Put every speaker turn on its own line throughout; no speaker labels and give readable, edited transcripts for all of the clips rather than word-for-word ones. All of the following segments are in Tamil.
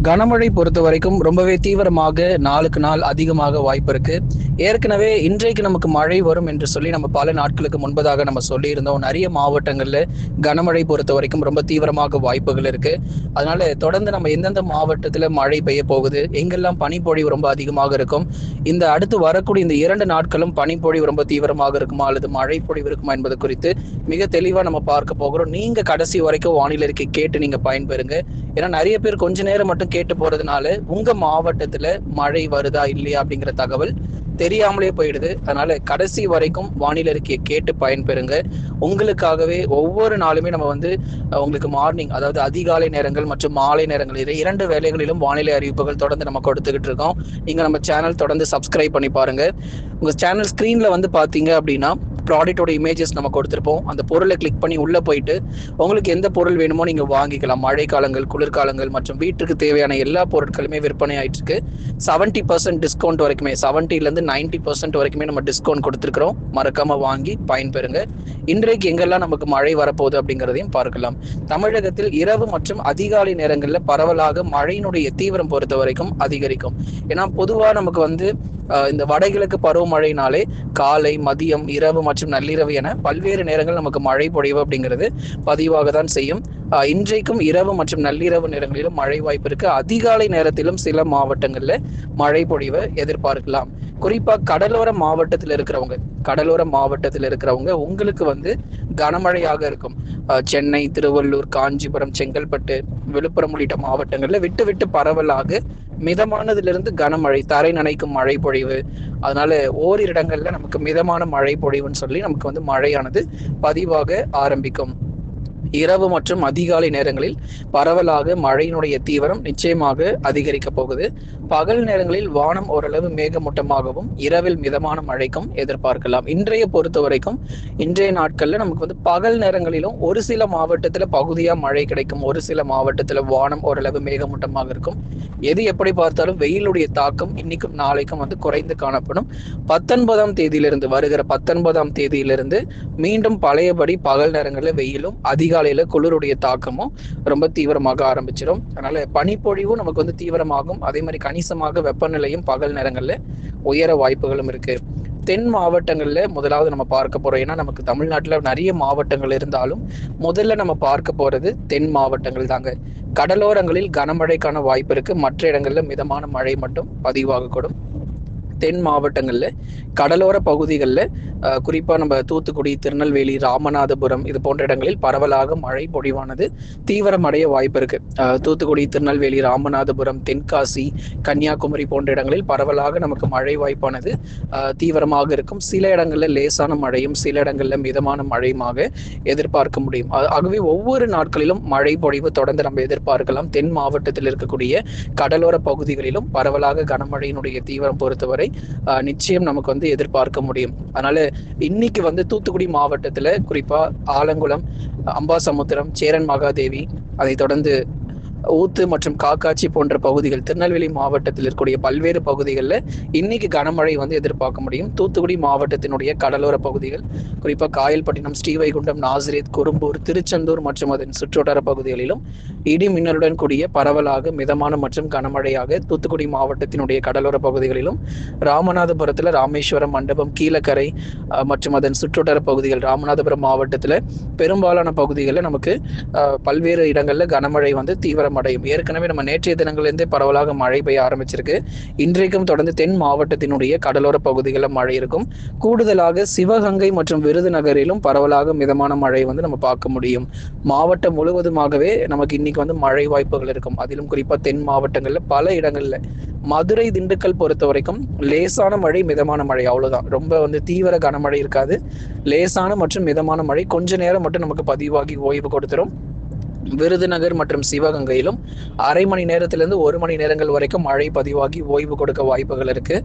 கனமழை பொறுத்த வரைக்கும் ரொம்பவே தீவிரமாக நாளுக்கு நாள் அதிகமாக வாய்ப்பு இருக்கு. ஏற்கனவே இன்றைக்கு நமக்கு மழை வரும் என்று சொல்லி நம்ம பல நாட்களுக்கு முன்பதாக நம்ம சொல்லியிருந்தோம். நிறைய மாவட்டங்கள்ல கனமழை பொறுத்த வரைக்கும் ரொம்ப தீவிரமாக வாய்ப்புகள் இருக்கு. அதனால தொடர்ந்து நம்ம எந்தெந்த மாவட்டத்துல மழை பெய்ய போகுது, எங்கெல்லாம் பனிப்பொழிவு ரொம்ப அதிகமாக இருக்கும், இந்த அடுத்து வரக்கூடிய இந்த 2 நாட்களும் பனிப்பொழிவு ரொம்ப தீவிரமாக இருக்குமா அல்லது மழை பொழிவு இருக்குமா என்பது குறித்து மிக தெளிவா நம்ம பார்க்க போகிறோம். நீங்க கடைசி வரைக்கும் வானிலை அறிக்கை கேட்டு நீங்க பயன்பெறுங்க. ஏன்னா நிறைய பேர் கொஞ்ச நேரம் மட்டும் கேட்டு போறதுனால உங்க மாவட்டத்துல மழை வருதா இல்லையா அப்படிங்கிற தகவல் தெரியாமலே போயிடுது. அதனால கடைசி வரைக்கும் வானிலை அறிக்கையை கேட்டு பயன்பெறுங்க. உங்களுக்காகவே ஒவ்வொரு நாளுமே நம்ம உங்களுக்கு மார்னிங், அதாவது அதிகாலை நேரங்கள் மற்றும் மாலை நேரங்களில் 2 வேளைகளிலும் வானிலை அறிவிப்புகள் தொடர்ந்து நம்ம கொடுத்துக்கிட்டு இருக்கோம். நீங்க நம்ம சேனல் தொடர்ந்து சப்ஸ்கிரைப் பண்ணி பாருங்க. உங்க சேனல் ஸ்கிரீன்ல பாத்தீங்க அப்படின்னா ப்ராடக்டோட இமேஜஸ் நம்ம கொடுத்துருப்போம். அந்த பொருளை கிளிக் பண்ணி உள்ள போயிட்டு உங்களுக்கு எந்த பொருள் வேணுமோ நீங்க வாங்கிக்கலாம். மழை காலங்கள், குளிர்காலங்கள் மற்றும் வீட்டுக்கு தேவையான எல்லா பொருட்களுமே விற்பனை ஆயிட்டு இருக்கு. 70% டிஸ்கவுண்ட் வரைக்குமே, 70% 90% வரைக்குமே நம்ம டிஸ்கவுண்ட் கொடுத்துருக்கிறோம். மறக்காம வாங்கி பயன்பெறுங்க. இன்றைக்கு எங்கெல்லாம் நமக்கு மழை வரப்போகுது அப்படிங்கிறதையும் பார்க்கலாம். தமிழகத்தில் இரவு மற்றும் அதிகாலை நேரங்களில் பரவலாக மழையினுடைய தீவிரம் பொறுத்த வரைக்கும் அதிகரிக்கும். ஏன்னா பொதுவா நமக்கு இந்த வடகிழக்கு பருவமழைனாலே காலை, மதியம், இரவு மற்றும் நள்ளிரவு என பல்வேறு நேரங்கள் நமக்கு மழை பொழிவு அப்படிங்கிறது பதிவாக தான் செய்யும். இன்றைக்கும் இரவு மற்றும் நள்ளிரவு நேரங்களிலும் மழை வாய்ப்பு இருக்கு. அதிகாலை நேரத்திலும் சில மாவட்டங்கள்ல மழை பொழிவை எதிர்பார்க்கலாம். குறிப்பா கடலோர மாவட்டத்தில் இருக்கிறவங்க உங்களுக்கு கனமழையாக இருக்கும். சென்னை, திருவள்ளூர், காஞ்சிபுரம், செங்கல்பட்டு, விழுப்புரம் உள்ளிட்ட மாவட்டங்கள்ல விட்டு விட்டு பரவலாக மிதமானதிலிருந்து கனமழை, தரை நனைக்கும் மழை பொழிவு. அதனால ஓரிரு இடங்கள்ல நமக்கு மிதமான மழை பொழிவுன்னு சொல்லி நமக்கு மழையானது பதிவாக ஆரம்பிக்கும். இரவு மற்றும் அதிகாலை நேரங்களில் பரவலாக மழையினுடைய தீவிரம் நிச்சயமாக அதிகரிக்க போகுது. பகல் நேரங்களில் வானம் ஓரளவு மேகமூட்டமாகவும் இரவில் மிதமான மழைக்கும் எதிர்பார்க்கலாம். இன்றைய நாட்கள்ல நமக்கு பகல் நேரங்களிலும் ஒரு சில மாவட்டத்துல பகுதியா மழை கிடைக்கும். ஒரு சில மாவட்டத்துல வானம் ஓரளவு மேகமூட்டமாக இருக்கும். எது எப்படி பார்த்தாலும் வெயிலுடைய தாக்கம் இன்னைக்கும் நாளைக்கும் குறைந்து காணப்படும். 19ஆம் தேதியிலிருந்து, வருகிற 19ஆம் தேதியிலிருந்து மீண்டும் பழையபடி பகல் நேரங்களில் வெயிலும் அதிகாலையில குளிருடைய தாக்கமும் ரொம்ப தீவிரமாக ஆரம்பிச்சிடும். அதனால பனிப்பொழிவும் நமக்கு தீவிரமாகும். அதே மாதிரி கணிசமாக வெப்பநிலையும் பகல் நேரங்கள்ல உயர வாய்ப்புகளும் இருக்கு. தென் மாவட்டங்கள்ல முதலாவது நம்ம பார்க்க போறோம். ஏன்னா நமக்கு தமிழ்நாட்டுல நிறைய மாவட்டங்கள் இருந்தாலும் முதல்ல நம்ம பார்க்க போறது தென் மாவட்டங்கள் தாங்க. கடலோரங்களில் கனமழைக்கான வாய்ப்பு இருக்கு. மற்ற இடங்கள்ல மிதமான மழை மட்டும் பதிவாகக்கூடும். தென் மாவட்டங்கள்ல கடலோர பகுதிகளில் குறிப்பா நம்ம தூத்துக்குடி, திருநெல்வேலி, ராமநாதபுரம் இது போன்ற இடங்களில் பரவலாக மழை பொழிவானது தீவிரமடைய வாய்ப்பு இருக்கு. தூத்துக்குடி, திருநெல்வேலி, ராமநாதபுரம், தென்காசி, கன்னியாகுமரி போன்ற இடங்களில் பரவலாக நமக்கு மழை வாய்ப்பானது தீவிரமாக இருக்கும். சில இடங்கள்ல லேசான மழையும் சில இடங்கள்ல மிதமான மழையுமாக எதிர்பார்க்க முடியும். ஆகவே ஒவ்வொரு நாட்களிலும் மழை பொழிவு தொடர்ந்து நம்ம எதிர்பார்க்கலாம். தென் மாவட்டத்தில் இருக்கக்கூடிய கடலோர பகுதிகளிலும் பரவலாக கனமழையினுடைய தீவிரம் பொறுத்தவரை நிச்சயம் நமக்கு எதிர்பார்க்க முடியும். அதனால இன்னைக்கு தூத்துக்குடி மாவட்டத்துல குறிப்பா ஆலங்குளம், அம்பாசமுத்திரம், சேரன் மகாதேவி, அதை தொடர்ந்து ஊத்து மற்றும் காக்காட்சி போன்ற பகுதிகள், திருநெல்வேலி மாவட்டத்தில் இருக்கக்கூடிய பல்வேறு பகுதிகளில் இன்னைக்கு கனமழை எதிர்பார்க்க முடியும். தூத்துக்குடி மாவட்டத்தினுடைய கடலோர பகுதிகள் குறிப்பா காயல்பட்டினம், ஸ்ரீவைகுண்டம், நாசிரேத், குரும்பூர், திருச்செந்தூர் மற்றும் அதன் சுற்றுவட்டார பகுதிகளிலும் இடி மின்னலுடன் கூடிய பரவலாக மிதமான மற்றும் கனமழையாக தூத்துக்குடி மாவட்டத்தினுடைய கடலோர பகுதிகளிலும், ராமநாதபுரத்துல ராமேஸ்வரம், மண்டபம், கீழக்கரை மற்றும் அதன் சுற்றுவட்டார பகுதிகள், ராமநாதபுரம் மாவட்டத்துல பெரும்பாலான பகுதிகளில் நமக்கு பல்வேறு இடங்கள்ல கனமழை தீவிரம் அடையும். ஏற்கனவே நம்ம நேற்றைய தினங்களிலிருந்தே பரவலாக மழை பெய்ய ஆரம்பிச்சிருக்கு. இன்றைக்கும் தொடர்ந்து தென் மாவட்டத்தினுடைய கடலோர பகுதிகளில் மழை இருக்கும். கூடுதலாக சிவகங்கை மற்றும் விருதுநகரிலும் பரவலாக மிதமான மழை நம்ம பார்க்க முடியும். மாவட்டம் முழுவதுமாகவே நமக்கு இன்னைக்கு மழை வாய்ப்புகள் இருக்கும். அதிலும் குறிப்பா தென் மாவட்டங்கள்ல பல இடங்கள்ல, மதுரை, திண்டுக்கல் பொறுத்த வரைக்கும் லேசான மழை, மிதமான மழை, அவ்வளவுதான். ரொம்ப தீவிர கனமழை இருக்காது. லேசான மற்றும் மிதமான மழை கொஞ்ச நேரம் மட்டும் நமக்கு பதிவாகி ஓய்வு கொடுத்துரும். விருதுநகர் மற்றும் சிவகங்கையிலும் அரை மணி நேரத்திலிருந்து 1 மணி நேரங்கள் வரைக்கும் மழை பதிவாகி ஓய்வு கொடுக்க வாய்ப்புகள் இருக்கு.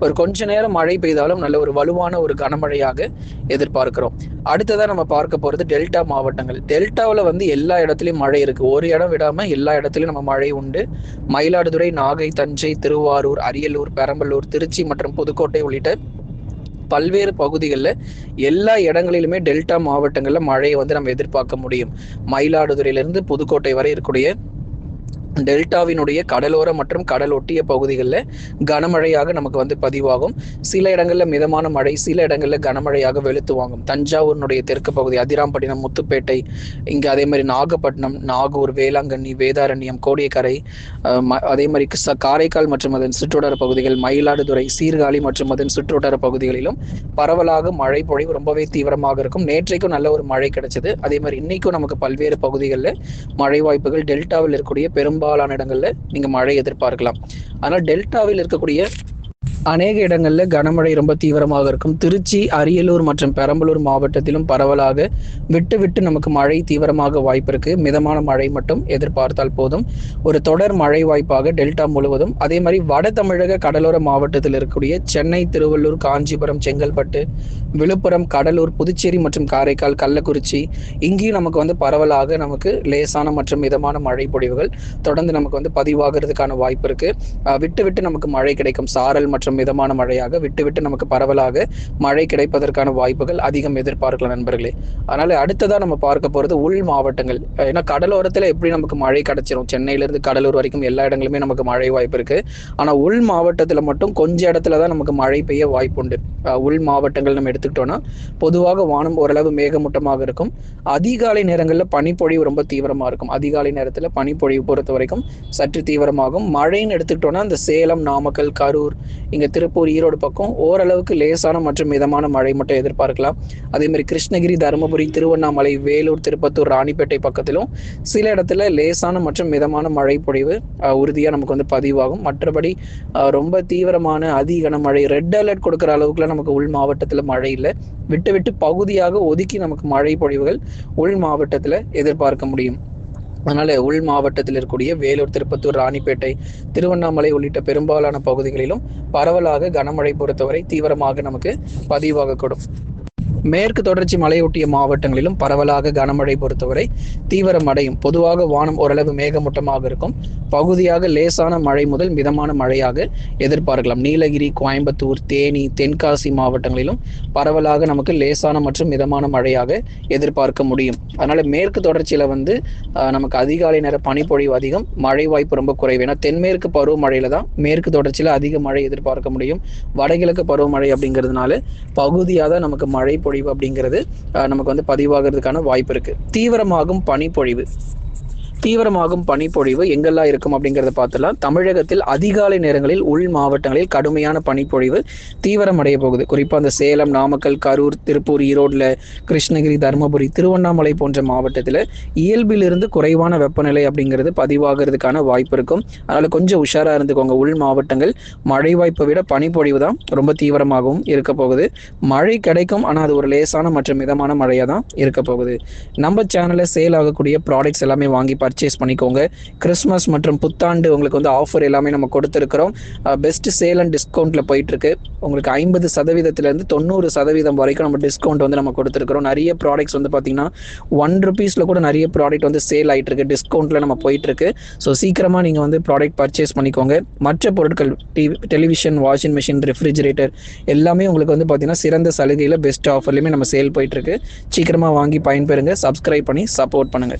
ஒரு கொஞ்ச நேரம் மழை பெய்தாலும் நல்ல ஒரு வலுவான ஒரு கனமழையாக எதிர்பார்க்கிறோம். அடுத்ததான் நம்ம பார்க்க போறது டெல்டா மாவட்டங்கள். டெல்டாவில் எல்லா இடத்துலயும் மழை இருக்கு. ஒரு இடம் விடாம எல்லா இடத்துலயும் நம்ம மழை உண்டு. மயிலாடுதுறை, நாகை, தஞ்சை, திருவாரூர், அரியலூர், பெரம்பலூர், திருச்சி மற்றும் புதுக்கோட்டை உள்ளிட்ட பல்வேறு பகுதிகளில் எல்லா இடங்களிலுமே டெல்டா மாவட்டங்களில் மழையை நம்ம எதிர்பார்க்க முடியும். மயிலாடுதுறையிலிருந்து புதுக்கோட்டை வரை இருக்கக்கூடிய டெல்டாவினுடைய கடலோர மற்றும் கடல் ஒட்டிய பகுதிகளில் கனமழையாக நமக்கு வந்து பதிவாகும். சில இடங்களில் மிதமான மழை, சில இடங்களில் கனமழையாக வெளுத்து வாங்கும். தஞ்சாவூரினுடைய தெற்கு பகுதி, அதிராம்பட்டினம், முத்துப்பேட்டை, இங்கே அதே மாதிரி நாகப்பட்டினம், நாகூர், வேளாங்கண்ணி, வேதாரண்யம், கோடியக்கரை, அதே மாதிரி காரைக்கால் மற்றும் அதன் சுற்றுவட்டார பகுதிகள், மயிலாடுதுறை, சீர்காழி மற்றும் அதன் சுற்றுவட்டார பகுதிகளிலும் பரவலாக மழை பொழிவு ரொம்பவே தீவிரமாக இருக்கும். நேற்றைக்கும் நல்ல ஒரு மழை கிடைச்சது. அதே மாதிரி இன்னைக்கும் நமக்கு பல்வேறு பகுதிகளில் மழை வாய்ப்புகள், டெல்டாவில் இருக்கக்கூடிய பெரும்பாலான இடங்கள்ல நீங்க மழை எதிர்பார்க்கலாம். ஆனால் டெல்டாவில் இருக்கக்கூடிய அநேக இடங்களில் கனமழை ரொம்ப தீவிரமாக இருக்கும். திருச்சி, அரியலூர் மற்றும் பெரம்பலூர் மாவட்டத்திலும் பரவலாக விட்டு விட்டு நமக்கு மழை தீவிரமாக வாய்ப்பு இருக்கு. மிதமான மழை மட்டும் எதிர்பார்த்தால் போதும். ஒரு தொடர் மழை வாய்ப்பாக டெல்டா முழுவதும், அதே மாதிரி வட தமிழக கடலோர மாவட்டத்தில் இருக்கக்கூடிய சென்னை, திருவள்ளூர், காஞ்சிபுரம், செங்கல்பட்டு, விழுப்புரம், கடலூர், புதுச்சேரி மற்றும் காரைக்கால், கள்ளக்குறிச்சி, இங்கேயும் நமக்கு வந்து பரவலாக நமக்கு லேசான மற்றும் மிதமான மழை பொழிவுகள் தொடர்ந்து நமக்கு வந்து பதிவாகிறதுக்கான வாய்ப்பு இருக்கு. விட்டு விட்டு நமக்கு மழை கிடைக்கும். சாரல் மற்றும் மிதமான மழையாக விட்டு விட்டு நமக்கு பரவலாக மழை கிடைப்பதற்கான வாய்ப்புகள் அதிகம் எதிர்பார்க்கலாம் நண்பர்களே. அதனால அடுத்ததா நம்ம பார்க்க போறது உள் மாவட்டங்கள். ஏன்னா கடலோரத்துல எப்படி நமக்கு மழை கிடைச்சிரும், சென்னையிலிருந்து கடலூர் வரைக்கும் எல்லா இடங்களுமே நமக்கு மழை வாய்ப்பு இருக்கு. ஆனா உள் மாவட்டத்துல மட்டும் கொஞ்ச இடத்துலதான் நமக்கு மழை பெய்ய வாய்ப்பு உண்டு. உள் மாவட்டங்கள் நம்ம எடுத்துக்கிட்டோம்னா பொதுவாக வானம் ஓரளவு மேகமூட்டமாக இருக்கும். அதிகாலை நேரங்களில் பனிப்பொழிவு ரொம்ப தீவிரமா இருக்கும். அதிகாலை நேரத்துல பனிப்பொழிவு பொறுத்த வரைக்கும் சற்று தீவிரமாகும். மழைன்னு எடுத்துக்கிட்டோம்னா இந்த சேலம், நாமக்கல், கரூர், இங்க திருப்பூர், ஈரோடு பக்கம் ஓரளவுக்கு லேசான மற்றும் மிதமான மழை மட்டும் எதிர்பார்க்கலாம். அதே மாதிரி கிருஷ்ணகிரி, தருமபுரி, திருவண்ணாமலை, வேலூர், திருப்பத்தூர், ராணிப்பேட்டை பக்கத்திலும் சில இடத்துல லேசான மற்றும் மிதமான மழை பொழிவு உறுதியா நமக்கு வந்து பதிவாகும். மற்றபடி ரொம்ப தீவிரமான அதி கனமழை, ரெட் அலர்ட் கொடுக்குற அளவுக்குலாம் நமக்கு உள் மாவட்டத்துல மழை இல்லை. விட்டு விட்டு பகுதியாக ஒதுக்கி நமக்கு மழை பொழிவுகள் உள் மாவட்டத்துல எதிர்பார்க்க முடியும். அதனால உள் மாவட்டத்தில் இருக்கக்கூடிய வேலூர், திருப்பத்தூர், ராணிப்பேட்டை, திருவண்ணாமலை உள்ளிட்ட பெரும்பாலான பகுதிகளிலும் பரவலாக கனமழை பொறுத்தவரை தீவிரமாக நமக்கு பதிவாகக்கூடும். மேற்கு தொடர்ச்சி மலையொட்டிய மாவட்டங்களிலும் பரவலாக கனமழை பொறுத்தவரை தீவிரமடையும். பொதுவாக வானம் ஓரளவு மேகமூட்டமாக இருக்கும். பகுதியாக லேசான மழை முதல் மிதமான மழையாக எதிர்பார்க்கலாம். நீலகிரி, கோயம்புத்தூர், தேனி, தென்காசி மாவட்டங்களிலும் பரவலாக நமக்கு லேசான மற்றும் மிதமான மழையாக எதிர்பார்க்க முடியும். அதனால மேற்கு தொடர்ச்சியில வந்து நமக்கு அதிகாலை நேர பனிப்பொழிவு அதிகம், மழை வாய்ப்பு ரொம்ப குறைவு. ஏன்னா தென்மேற்கு பருவமழையில தான் மேற்கு தொடர்ச்சியில அதிக மழை எதிர்பார்க்க முடியும். வடகிழக்கு பருவமழை அப்படிங்கிறதுனால பகுதியாக தான் நமக்கு மழை பொழிவு அப்படிங்கிறது நமக்கு வந்து பதிவாகிறதுக்கான வாய்ப்பு இருக்கு. தீவிரமாகும் பனிப்பொழிவு எங்கெல்லாம் இருக்கும் அப்படிங்கிறத பார்த்துலாம். தமிழகத்தில் அதிகாலை நேரங்களில் உள் மாவட்டங்களில் கடுமையான பனிப்பொழிவு தீவிரமடைய போகுது. குறிப்பாக அந்த சேலம், நாமக்கல், கரூர், திருப்பூர், ஈரோடுல, கிருஷ்ணகிரி, தருமபுரி, திருவண்ணாமலை போன்ற மாவட்டத்தில் இயல்பிலிருந்து குறைவான வெப்பநிலை அப்படிங்கிறது பதிவாகிறதுக்கான வாய்ப்பு இருக்கும். அதனால கொஞ்சம் உஷாரா இருந்துக்கோங்க. உள் மாவட்டங்கள் மழை வாய்ப்பை விட பனிப்பொழிவு தான் ரொம்ப தீவிரமாகவும் இருக்க போகுது. மழை கிடைக்கும், ஆனால் அது ஒரு லேசான மற்றும் மிதமான மழையாக தான் இருக்க போகுது. நம்ம சேனலில் சேல் ஆகக்கூடிய ப்ராடக்ட்ஸ் எல்லாமே வாங்கி பர்ச்சேஸ் பண்ணிக்கோங்க. கிறிஸ்மஸ் மற்றும் புத்தாண்டு உங்களுக்கு வந்து ஆஃபர் எல்லாமே நம்ம கொடுத்துருக்கிறோம். பெஸ்ட் சேல் அண்ட் டிஸ்கவுண்ட்ல போயிட்டு இருக்கு. உங்களுக்கு 50% 90% வரைக்கும் நம்ம டிஸ்கவுண்ட் வந்து நம்ம கொடுத்துருக்கிறோம். நிறைய ப்ராடக்ட்ஸ் வந்து பார்த்தீங்கன்னா ₹1 கூட நிறைய ப்ராடக்ட் வந்து சேல் ஆகிட்டு இருக்கு, டிஸ்கவுண்ட்ல நம்ம போயிட்டு இருக்கு. ஸோ சீக்கிரமா நீங்க வந்து ப்ராடக்ட் பர்ச்சேஸ் பண்ணிக்கோங்க. மற்ற பொருட்கள், டெலிவிஷன், வாஷிங் மிஷின், ரெஃப்ரிஜரேட்டர் எல்லாமே உங்களுக்கு வந்து பார்த்தீங்கன்னா சிறந்த சலுகையில் பெஸ்ட் ஆஃபர்லையுமே நம்ம சேல் போயிட்டு இருக்கு. சீக்கிரமா வாங்கி பயன்பெறுங்க. சப்ஸ்கிரைப் பண்ணி சப்போர்ட் பண்ணுங்க.